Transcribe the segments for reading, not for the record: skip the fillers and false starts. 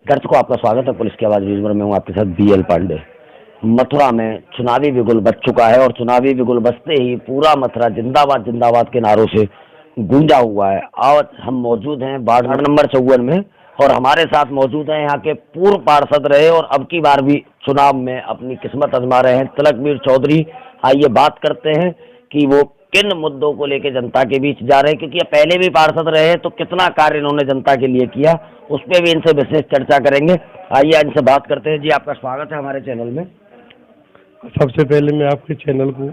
दर्शकों को आपका स्वागत है पुलिस की आवाज न्यूज में। मैं हूं आपके साथ बीएल पांडे। मथुरा में चुनावी बिगुल बज चुका है और चुनावी बिगुल बजते ही पूरा मथुरा जिंदाबाद जिंदाबाद के नारों से गूंजा हुआ है। आज हम मौजूद हैं वार्ड नंबर 54 में और हमारे साथ मौजूद हैं यहाँ के पूर्व पार्षद रहे और अब की बार भी चुनाव में अपनी किस्मत आजमा रहे हैं तिलकवीर चौधरी। आइए बात करते हैं कि वो किन मुद्दों को लेकर जनता के बीच जा रहे हैं, क्योंकि पहले भी पार्षद रहे तो कितना कार्य इन्होंने जनता के लिए किया उस पर भी इनसे विशेष चर्चा करेंगे। आइए इनसे बात करते हैं। जी आपका स्वागत है हमारे चैनल में। सबसे पहले मैं आपके चैनल को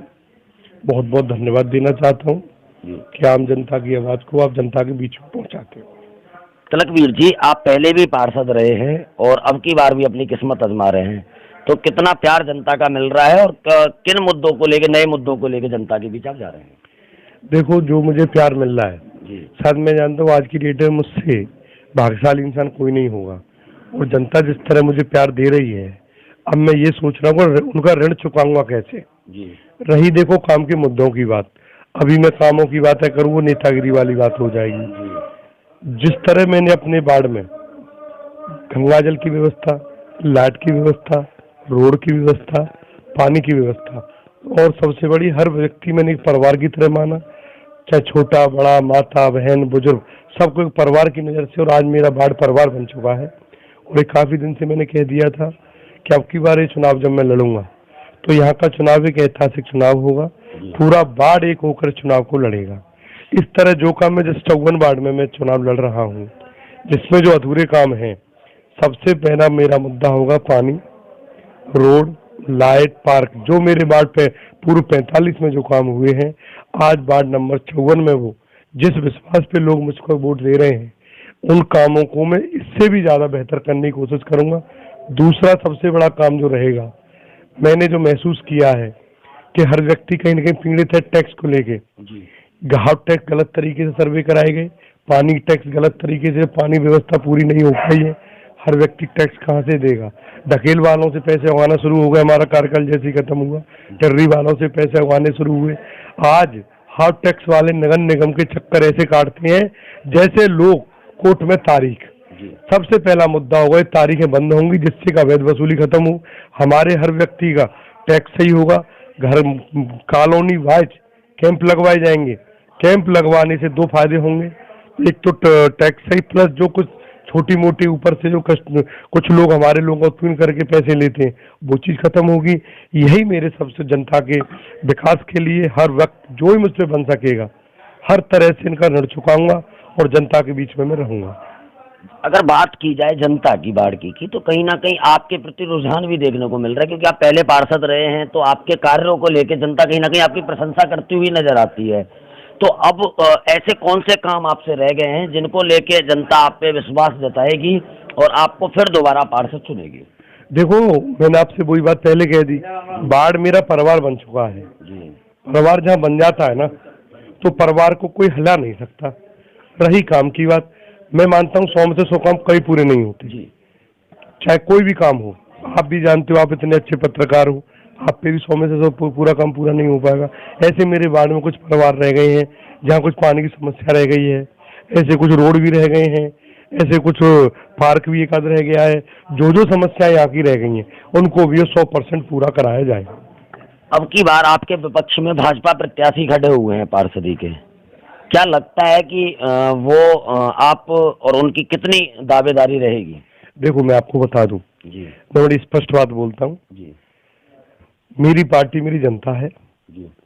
बहुत बहुत धन्यवाद देना चाहता हूँ कि आम जनता की आवाज़ को आप जनता के बीच में पहुँचाते हो। तिलकवीर जी, आप पहले भी पार्षद रहे हैं और अब की बार भी अपनी किस्मत आजमा रहे हैं, तो कितना प्यार जनता का मिल रहा है और किन मुद्दों को लेकर, नए मुद्दों को लेकर जनता के बीच आप जा रहे हैं? देखो, जो मुझे प्यार मिल रहा है शायद मैं जानता हूँ आज की डेट में मुझसे भाग्यशाली इंसान कोई नहीं होगा, और जनता जिस तरह मुझे प्यार दे रही है अब मैं ये सोच रहा हूँ उनका ऋण चुकाऊंगा कैसे। रही देखो काम के मुद्दों की बात, अभी मैं कामों की बातें करूँ वो नेतागिरी वाली बात हो जाएगी। जिस तरह मैंने अपने वार्ड में गंगा जल की व्यवस्था, लाइट की व्यवस्था, रोड की व्यवस्था, पानी की व्यवस्था और सबसे बड़ी हर व्यक्ति मैंने एक परिवार की तरह माना, चाहे छोटा बड़ा, माता बहन बुजुर्ग, सबको एक परिवार की नज़र से, और आज मेरा वार्ड परिवार बन चुका है। और एक काफ़ी दिन से मैंने कह दिया था कि अब की बार ये चुनाव जब मैं लड़ूंगा तो यहाँ का चुनाव एक ऐतिहासिक चुनाव होगा, पूरा वार्ड एक होकर चुनाव को लड़ेगा। इस तरह जो काम मैं जिस 54 वार्ड में मैं चुनाव लड़ रहा हूँ, जिसमें जो अधूरे काम हैं, सबसे पहला मेरा मुद्दा होगा पानी, रोड, लाइट, पार्क। जो मेरे वार्ड पे पूर्व 45 में जो काम हुए हैं, आज वार्ड नंबर 54 में वो जिस विश्वास पे लोग मुझको वोट दे रहे हैं, उन कामों को मैं इससे भी ज़्यादा बेहतर करने की कोशिश करूंगा। दूसरा सबसे बड़ा काम जो रहेगा, मैंने जो महसूस किया है कि हर व्यक्ति कहीं ना कहीं पीड़ित है टैक्स को लेके। घाट टैक्स गलत तरीके से सर्वे कराए गए, पानी टैक्स गलत तरीके से, पानी व्यवस्था पूरी नहीं हो पाई है। हर व्यक्ति टैक्स कहाँ से देगा? ढकेल वालों से पैसे उगाना शुरू हो गए, हमारा कार्यकाल जैसे ही खत्म हुआ टेर्री वालों से पैसे उगाने शुरू हुए। आज हाउस टैक्स वाले नगर निगम के चक्कर ऐसे काटते हैं जैसे लोग कोर्ट में तारीख। सबसे पहला मुद्दा होगा तारीखें बंद होंगी जिससे का अवैध वसूली खत्म हो, हमारे हर व्यक्ति का टैक्स सही होगा। घर कॉलोनी वाइज कैंप लगवाए जाएंगे। कैंप लगवाने से दो फायदे होंगे, एक तो टैक्स सही, प्लस जो कुछ छोटी मोटी ऊपर से जो कुछ लोग हमारे लोगों को उत्पन्न करके पैसे लेते हैं वो चीज़ खत्म होगी। यही मेरे सबसे जनता के विकास के लिए हर वक्त जो ही मुझ पर बन सकेगा हर तरह से इनका ऋण चुकाऊंगा और जनता के बीच में मैं रहूंगा। अगर बात की जाए जनता की बाढ़ की तो कहीं ना कहीं आपके प्रति रुझान भी देखने को मिल रहा है, क्योंकि आप पहले पार्षद रहे हैं तो आपके कार्यों को लेकर जनता कहीं ना कहीं आपकी प्रशंसा करती हुई नजर आती है। तो अब ऐसे कौन से काम आपसे रह गए हैं जिनको लेके जनता आप पे विश्वास जताएगी और आपको फिर दोबारा पार्षद चुनेगी? देखो, मैंने आपसे वही बात पहले कह दी, बाढ़ मेरा परिवार बन चुका है। परिवार जहाँ बन जाता है ना तो परिवार को कोई हिला नहीं सकता। रही काम की बात, मैं मानता हूँ 100 में से 100 काम कई पूरे नहीं होते, चाहे कोई भी काम हो। आप भी जानते हो, आप इतने अच्छे पत्रकार हो, आप पे भी 100 में से 100 पूरा काम पूरा नहीं हो पाएगा। ऐसे मेरे वार्ड में कुछ परिवार रह गए हैं जहाँ कुछ पानी की समस्या रह गई है, ऐसे कुछ रोड भी रह गए हैं, ऐसे कुछ पार्क भी एक आध रह गया है। जो जो समस्याएं यहाँ की रह गई हैं उनको भी 100% पूरा कराया जाए। अब की बार आपके विपक्ष में भाजपा प्रत्याशी खड़े हुए हैं पार्षदी के, क्या लगता है कि वो आप और उनकी कितनी दावेदारी रहेगी? देखो, मैं आपको बता दूं, मैं बड़ी स्पष्ट बात बोलता हूँ, मेरी पार्टी मेरी जनता है,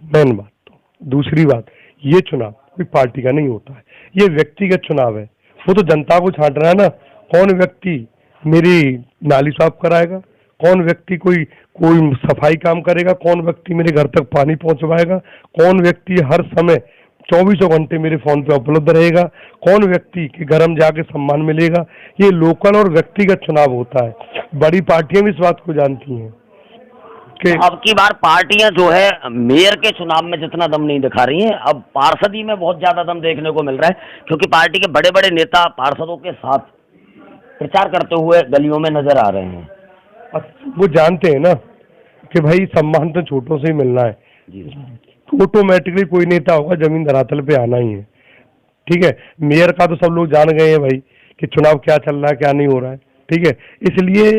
मेन बात। तो दूसरी बात, ये चुनाव कोई पार्टी का नहीं होता है, ये व्यक्तिगत चुनाव है। वो तो जनता को छांट रहा है ना, कौन व्यक्ति मेरी नाली साफ कराएगा, कौन व्यक्ति कोई सफाई काम करेगा, कौन व्यक्ति मेरे घर तक पानी पहुंचवाएगा, कौन व्यक्ति हर समय 24 घंटे मेरे फोन पे उपलब्ध रहेगा, कौन व्यक्ति के घर हम जाके सम्मान मिलेगा। ये लोकल और व्यक्तिगत चुनाव होता है। बड़ी पार्टियां भी इस बात को जानती हैं कि अब की बार पार्टियां जो है मेयर के चुनाव में जितना दम नहीं दिखा रही हैं, अब पार्षदी में बहुत ज्यादा दम देखने को मिल रहा है, क्योंकि पार्टी के बड़े बड़े नेता पार्षदों के साथ प्रचार करते हुए गलियों में नजर आ रहे हैं। वो जानते हैं ना कि भाई सम्मान तो छोटों से ही मिलना है, ऑटोमेटिकली कोई नेता होगा जमीन धरातल पे आना ही है। ठीक है, मेयर का तो सब लोग जान गए हैं भाई कि चुनाव क्या चल रहा है क्या नहीं हो रहा है। ठीक है, इसलिए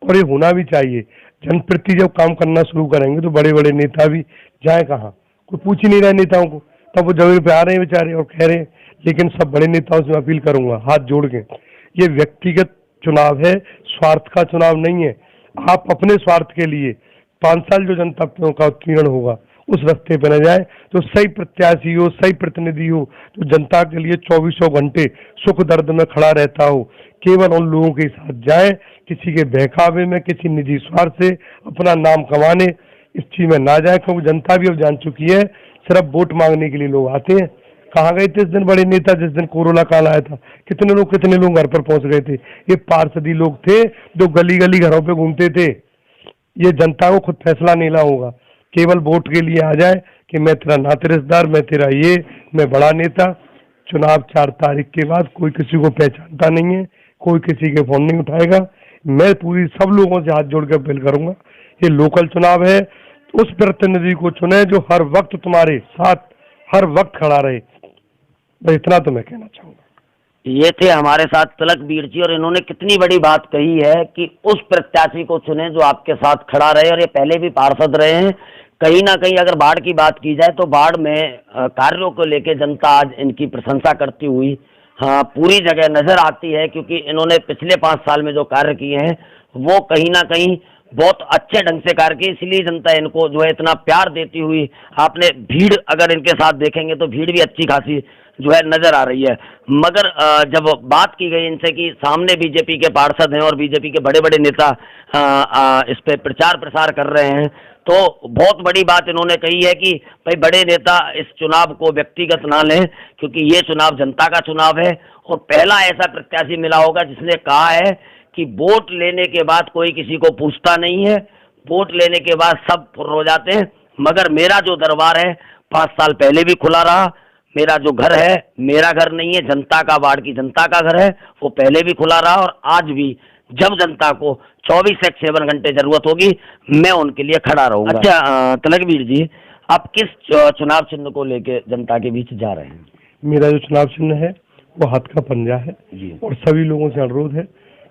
और ये होना भी चाहिए। जनप्रति जब काम करना शुरू करेंगे तो बड़े बड़े नेता भी जाए कहाँ, कोई पूछ ही नहीं रहा नेताओं को, तब वो जमीन पे आ रहे हैं बेचारे और कह रहे हैं। लेकिन सब बड़े नेताओं से मैं अपील करूंगा हाथ जोड़ के, ये व्यक्तिगत चुनाव है, स्वार्थ का चुनाव नहीं है। आप अपने स्वार्थ के लिए 5 साल जो जनता का उत्पीड़न होगा उस रास्ते पे न जाए, तो सही प्रत्याशी हो, सही प्रतिनिधि हो, तो जनता के लिए 24 घंटे सुख दर्द में खड़ा रहता हो, केवल उन लोगों के साथ जाए, किसी के बहकावे में, किसी निजी स्वार्थ से अपना नाम कमाने इस चीज में ना जाए। क्योंकि जनता भी अब जान चुकी है सिर्फ वोट मांगने के लिए लोग आते हैं। कहाँ गए थे इस दिन बड़े नेता जिस दिन कोरोना काल आया था, कितने लोग घर पर पहुंच गए थे। ये पार्षदी लोग थे जो गली गली घरों पे घूमते थे। ये जनता को खुद फैसला लेना होगा, केवल वोट के लिए आ जाए कि मैं तेरा नाते रिश्तेदार, मैं तेरा ये, मैं बड़ा नेता। चुनाव 4 तारीख के बाद कोई किसी को पहचानता नहीं है, कोई किसी के फोन नहीं उठाएगा। मैं पूरी सब लोगों से हाथ जोड़ के अपील करूंगा, ये लोकल चुनाव है, उस प्रतिनिधि को चुने जो हर वक्त तुम्हारे साथ हर वक्त खड़ा रहे। बस इतना तो मैं कहना चाहूंगा। ये थे हमारे साथ तिलकवीर जी, और इन्होंने कितनी बड़ी बात कही है कि उस प्रत्याशी को चुने जो आपके साथ खड़ा रहे। और ये पहले भी पार्षद रहे हैं। कहीं ना कहीं अगर बाढ़ की बात की जाए तो बाढ़ में कार्यों को लेकर जनता आज इनकी प्रशंसा करती हुई पूरी जगह नजर आती है, क्योंकि इन्होंने पिछले 5 साल में जो कार्य किए हैं वो कहीं ना कहीं बहुत अच्छे ढंग से कार्य किए। इसलिए जनता इनको जो है इतना प्यार देती हुई, आपने भीड़ अगर इनके साथ देखेंगे तो भीड़ भी अच्छी खासी जो है नजर आ रही है। मगर जब बात की गई इनसे कि सामने बीजेपी के पार्षद हैं और बीजेपी के बड़े बड़े नेता इस पे प्रचार प्रसार कर रहे हैं, तो बहुत बड़ी बात इन्होंने कही है कि भाई बड़े नेता इस चुनाव को व्यक्तिगत ना लें, क्योंकि ये चुनाव जनता का चुनाव है। और पहला ऐसा प्रत्याशी मिला होगा जिसने कहा है कि वोट लेने के बाद कोई किसी को पूछता नहीं है, वोट लेने के बाद सब फुर्र हो जाते हैं। मगर मेरा जो दरबार है 5 साल पहले भी खुला रहा, मेरा जो घर है मेरा घर नहीं है, जनता का, वार्ड की जनता का घर है, वो पहले भी खुला रहा और आज भी जब जनता को 24/7 घंटे जरूरत होगी मैं उनके लिए खड़ा रहूंगा। अच्छा तिलकवीर जी, आप किस चुनाव चिन्ह को लेके जनता के बीच जा रहे हैं? मेरा जो चुनाव चिन्ह है वो हाथ का पंजा है जी। और सभी लोगों से अनुरोध है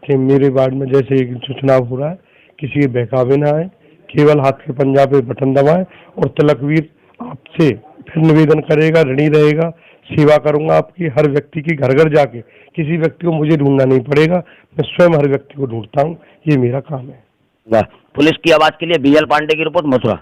कि मेरे वार्ड में जैसे एक चुनाव हो रहा है किसी के बहकावे ना आए, केवल हाथ के पंजा पे बटन दबाए। और तिलकवीर आपसे फिर निवेदन करेगा, ऋणी रहेगा, सेवा करूंगा आपकी, हर व्यक्ति की घर घर जाके, किसी व्यक्ति को मुझे ढूंढना नहीं पड़ेगा, मैं स्वयं हर व्यक्ति को ढूंढता हूँ, ये मेरा काम है। पुलिस की आवाज के लिए BL पांडे की रिपोर्ट, मथुरा।